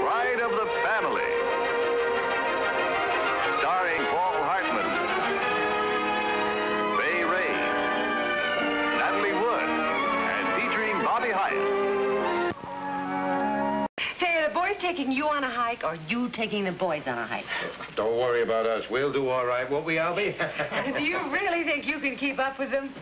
Pride of the Family. Starring Paul Hartman, Wray, Natalie Wood, and featuring Bobby Hyatt. Say, are the boys taking you on a hike, or you taking the boys on a hike? Don't worry about us. We'll do all right, won't we, Albie? Do you really think you can keep up with them?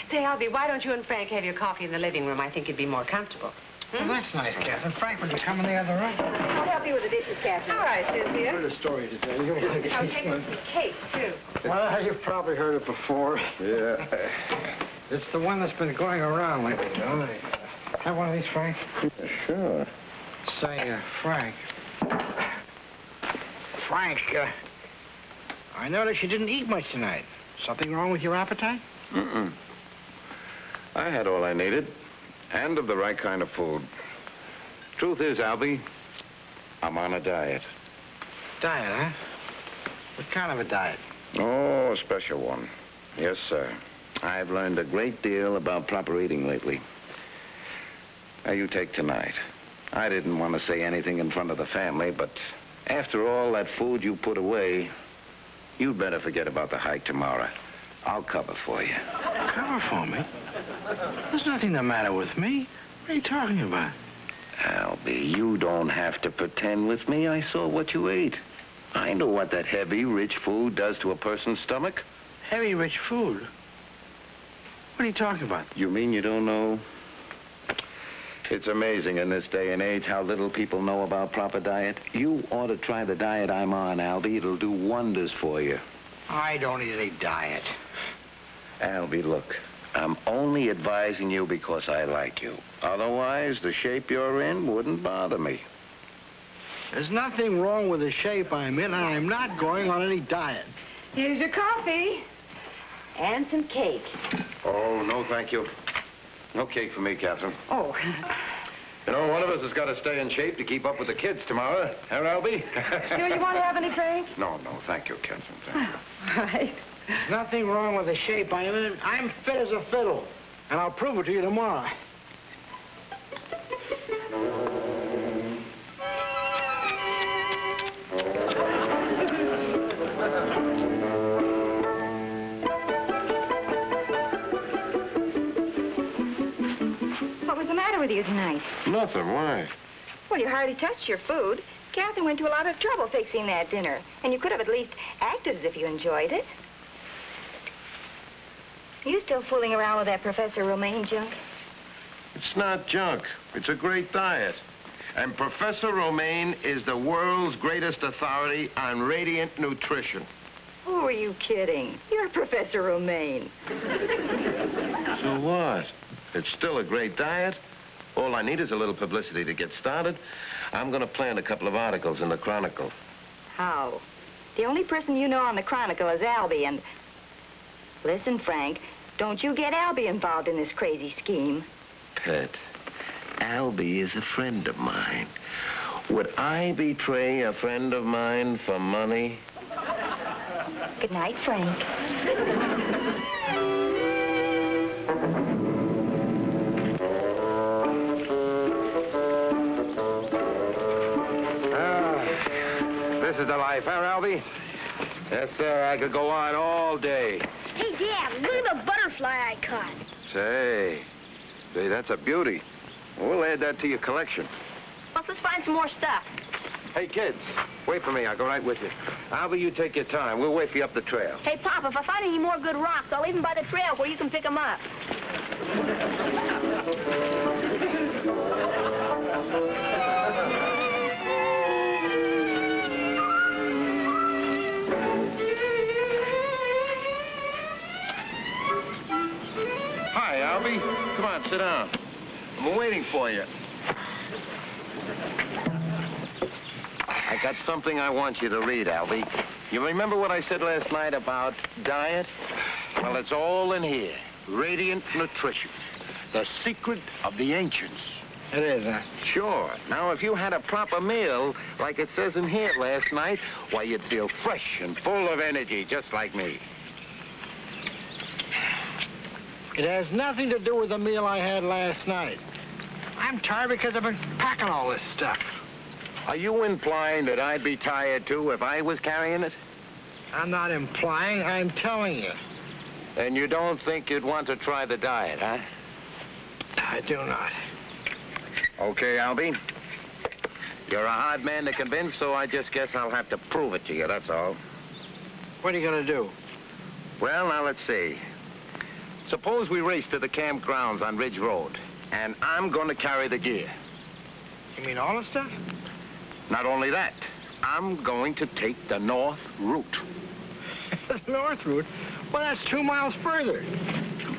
Say, Albie, why don't you and Frank have your coffee in the living room? I think you'd be more comfortable. Well, that's nice, Catherine. Frank, will you come in the other room? I'll help you with the dishes, Catherine. All right, Cynthia. I heard a story today. I'll take some cake, too. Well, you've probably heard it before. Yeah. It's the one that's been going around lately, you know. Have one of these, Frank? Sure. Say, Frank. Frank, I noticed you didn't eat much tonight. Something wrong with your appetite? Mm-mm. I had all I needed, and of the right kind of food. Truth is, Albie, I'm on a diet. Diet, huh? What kind of a diet? Oh, a special one. Yes, sir. I've learned a great deal about proper eating lately. Now, you take tonight. I didn't want to say anything in front of the family, but after all that food you put away, you'd better forget about the hike tomorrow. I'll cover for you. Cover for me? There's nothing the matter with me. What are you talking about? Albie, you don't have to pretend with me. I saw what you ate. I know what that heavy, rich food does to a person's stomach. Heavy, rich food? What are you talking about? You mean you don't know? It's amazing in this day and age how little people know about proper diet. You ought to try the diet I'm on, Albie. It'll do wonders for you. I don't eat any diet. Albie, look, I'm only advising you because I like you. Otherwise, the shape you're in wouldn't bother me. There's nothing wrong with the shape I'm in, and I'm not going on any diet. Here's your coffee. And some cake. Oh, no, thank you. No cake for me, Catherine. Oh. You know, one of us has got to stay in shape to keep up with the kids tomorrow. Huh, Albie? Sure you want to have any, Frank? No, thank you, Catherine. Thank you. All right. There's nothing wrong with the shape I'm in. I'm fit as a fiddle, and I'll prove it to you tomorrow. What was the matter with you tonight? Nothing. Why? Well, you hardly touched your food. Catherine went to a lot of trouble fixing that dinner, and you could have at least acted as if you enjoyed it. You still fooling around with that Professor Romaine junk? It's not junk. It's a great diet. And Professor Romaine is the world's greatest authority on radiant nutrition. Who are you kidding? You're Professor Romaine. So what? It's still a great diet. All I need is a little publicity to get started. I'm going to plant a couple of articles in the Chronicle. How? The only person you know on the Chronicle is Albie, and... Listen, Frank, don't you get Albie involved in this crazy scheme. Pet, Albie is a friend of mine. Would I betray a friend of mine for money? Good night, Frank. This is the life, huh, Albie? Yes, sir. I could go on all day. Hey, Dad, look at the butterfly I caught. Say, that's a beauty. We'll add that to your collection. Let's find some more stuff. Hey, kids, wait for me. I'll go right with you. Albie, you take your time. We'll wait for you up the trail. Hey, Pop, if I find any more good rocks, I'll leave them by the trail where you can pick them up. Hi, Albie. Come on, sit down. I'm waiting for you. I got something I want you to read, Albie. You remember what I said last night about diet? Well, it's all in here. Radiant nutrition. The secret of the ancients. It is, huh? Sure. Now, if you had a proper meal, like it says in here last night, why, you'd feel fresh and full of energy, just like me. It has nothing to do with the meal I had last night. I'm tired because I've been packing all this stuff. Are you implying that I'd be tired, too, if I was carrying it? I'm not implying, I'm telling you. And you don't think you'd want to try the diet, huh? I do not. Okay, Albie. You're a hard man to convince, so I just guess I'll have to prove it to you, that's all. What are you going to do? Well, now let's see. Suppose we race to the campgrounds on Ridge Road, and I'm going to carry the gear. You mean all the stuff? Not only that, I'm going to take the north route. The north route? Well, that's 2 miles further.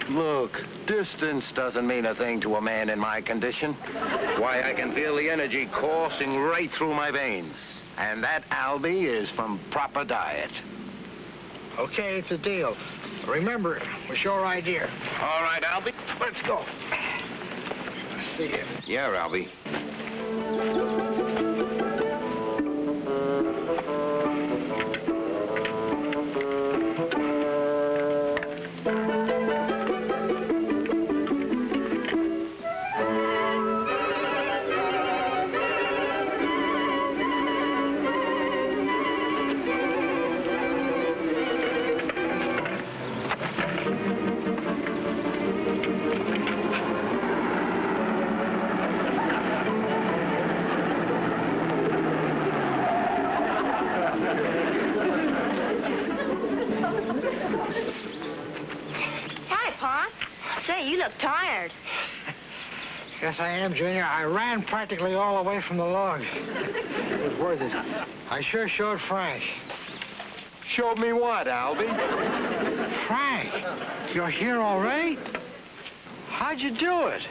Look, distance doesn't mean a thing to a man in my condition. Why, I can feel the energy coursing right through my veins. And that, Albie, is from proper diet. Okay, it's a deal. Remember, it was your idea. All right, Albie. Let's go. See you. Yeah, Albie. You look tired. Yes, I am, Junior. I ran practically all the way from the log. It was worth it. I sure showed Frank. Showed me what, Albie? Frank, you're here already? How'd you do it?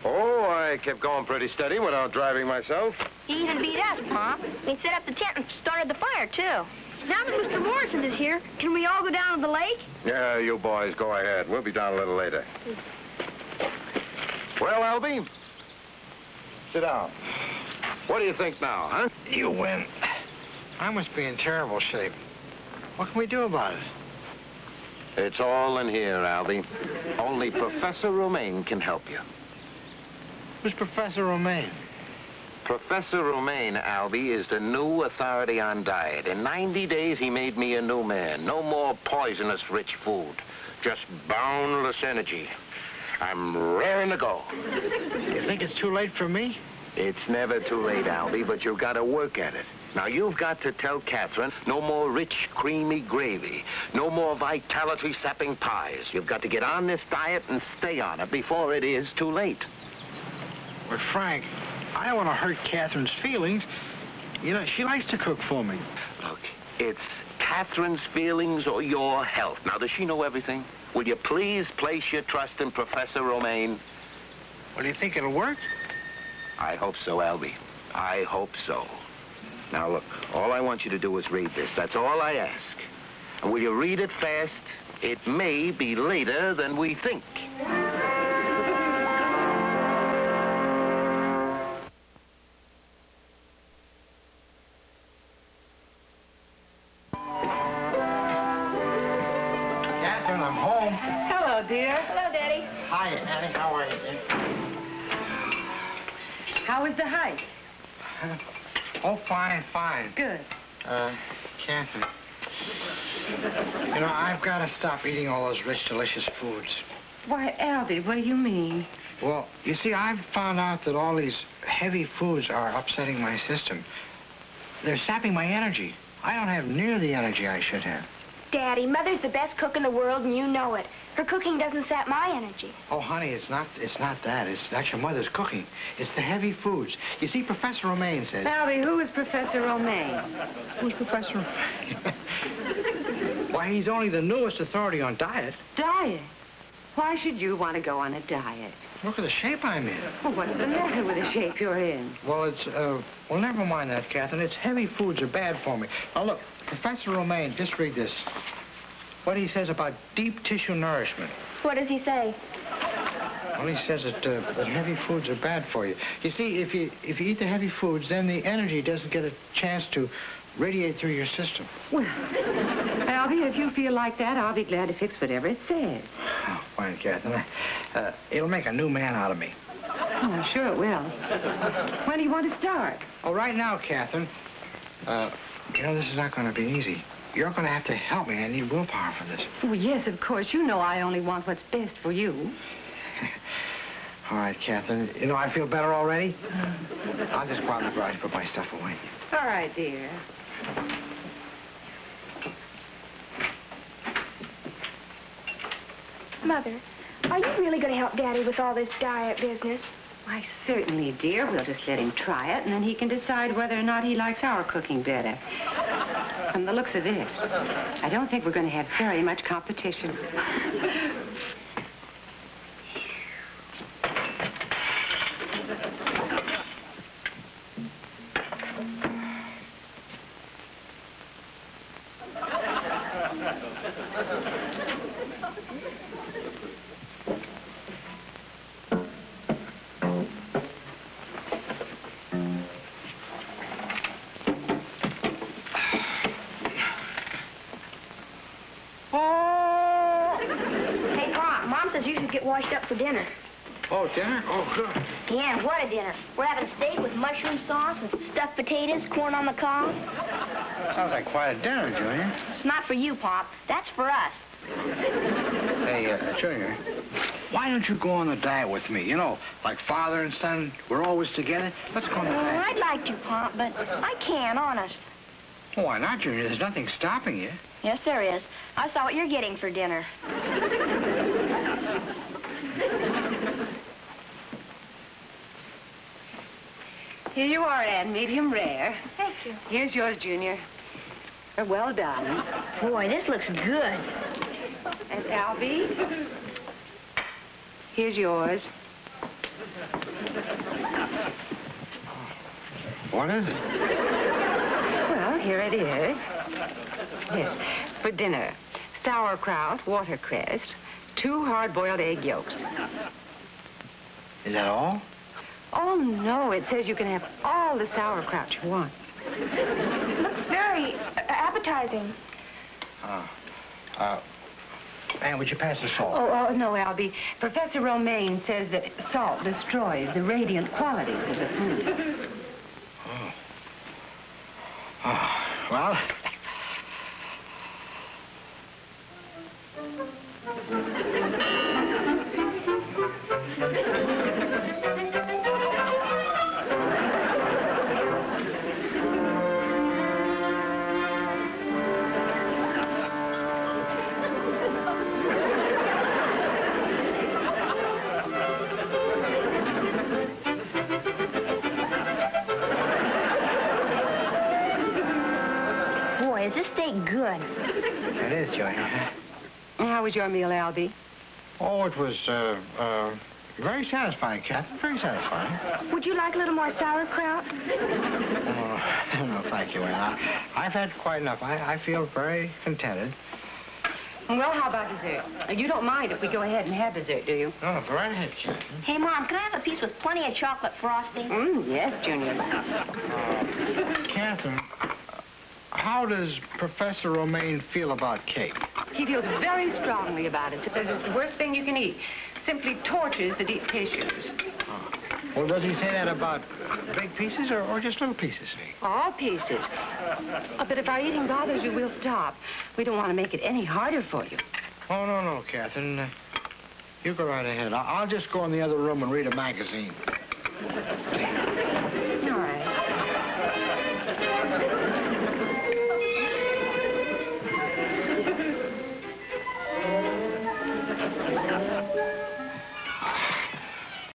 Oh, I kept going pretty steady without driving myself. He even beat us, Pa. He set up the tent and started the fire, too. Now that Mr. Morrison is here, can we all go down to the lake? Yeah, you boys, go ahead. We'll be down a little later. Well, Albie, sit down. What do you think now, huh? You win. I must be in terrible shape. What can we do about it? It's all in here, Albie. Only Professor Romaine can help you. Who's Professor Romaine? Professor Romaine, Albie, is the new authority on diet. In 90 days, he made me a new man. No more poisonous rich food. Just boundless energy. I'm raring to go. You think it's too late for me? It's never too late, Albie, but you've got to work at it. Now, you've got to tell Catherine no more rich, creamy gravy. No more vitality-sapping pies. You've got to get on this diet and stay on it before it is too late. But, Frank, I don't want to hurt Catherine's feelings. You know, she likes to cook for me. Look, it's Catherine's feelings or your health. Now, does she know everything? Will you please place your trust in Professor Romaine? Well, do you think it'll work? I hope so, Albie. I hope so. Now, look, all I want you to do is read this. That's all I ask. And will you read it fast? It may be later than we think. Catherine, I'm home. Hello, dear. Hello, Daddy. Hi, Annie. How are you, dear? How was the hike? Oh, fine, fine. Good. Catherine. You know, I've got to stop eating all those rich, delicious foods. Why, Albie, what do you mean? Well, you see, I've found out that all these heavy foods are upsetting my system. They're sapping my energy. I don't have near the energy I should have. Daddy, Mother's the best cook in the world, and you know it. Her cooking doesn't sap my energy. Oh, honey, it's not that. It's not your mother's cooking. It's the heavy foods. You see, Professor Romaine says... Albie, who is Professor Romaine? Who's Professor Romaine? Why, he's only the newest authority on diet. Diet? Why should you want to go on a diet? Look at the shape I'm in. Well, what's the matter with the shape you're in? Well, well, never mind that, Catherine. It's heavy foods are bad for me. Now, look, Professor Romaine, just read this. What he says about deep tissue nourishment. What does he say? Well, he says that heavy foods are bad for you. You see, if you eat the heavy foods, then the energy doesn't get a chance to radiate through your system. Well, Albie, if you feel like that, I'll be glad to fix whatever it says. Oh, fine, Catherine. It'll make a new man out of me. Oh, I'm sure it will. When do you want to start? Oh, right now, Catherine. You know, this is not going to be easy. You're going to have to help me. I need willpower for this. Well, yes, of course. You know I only want what's best for you. All right, Catherine. You know, I feel better already. I'll just go out in the garage and put my stuff away. All right, dear. Mother, are you really going to help Daddy with all this diet business? Why, certainly, dear. We'll just let him try it, and then he can decide whether or not he likes our cooking better. From the looks of this, I don't think we're going to have very much competition. Hey, Pop, Mom says you should get washed up for dinner. Oh, dinner? Oh, good. Yeah, what a dinner. We're having steak with mushroom sauce and stuffed potatoes, corn on the cob. Sounds like quite a dinner, Junior. It's not for you, Pop. That's for us. Hey, Junior, why don't you go on the diet with me? You know, like father and son, we're always together. Let's go on the diet. I'd like to, Pop, but I can't, honest. Oh, why not, Junior? There's nothing stopping you. Yes, there is. I saw what you're getting for dinner. Here you are, Anne, medium rare. Thank you. Here's yours, Junior. Well done. Boy, this looks good. And Albie, here's yours. What is it? Well, here it is. Yes, for dinner. Sauerkraut, watercress, 2 hard-boiled egg yolks. Is that all? Oh, no, it says you can have all the sauerkraut you want. Looks very appetizing. Ann, would you pass the salt? Oh, no, Albie. Professor Romaine says that salt destroys the radiant qualities of the food. Well... Boy, is this steak good. It is, Junior. And how was your meal, Albie? Oh, it was, very satisfying, Captain. Very satisfying. Would you like a little more sauerkraut? Oh, no, thank you, Ann. I've had quite enough. I feel very contented. Well, how about dessert? You don't mind if we go ahead and have dessert, do you? No, go right ahead, Captain. Hey, Mom, can I have a piece with plenty of chocolate frosting? Yes, Junior. Catherine, how does Professor Romaine feel about cake? He feels very strongly about it. Says it's the worst thing you can eat. Simply tortures the deep tissues. Well, does he say that about big pieces or just little pieces? All pieces. But if our eating bothers you, we'll stop. We don't want to make it any harder for you. Oh, no, Catherine. You go right ahead. I'll just go in the other room and read a magazine.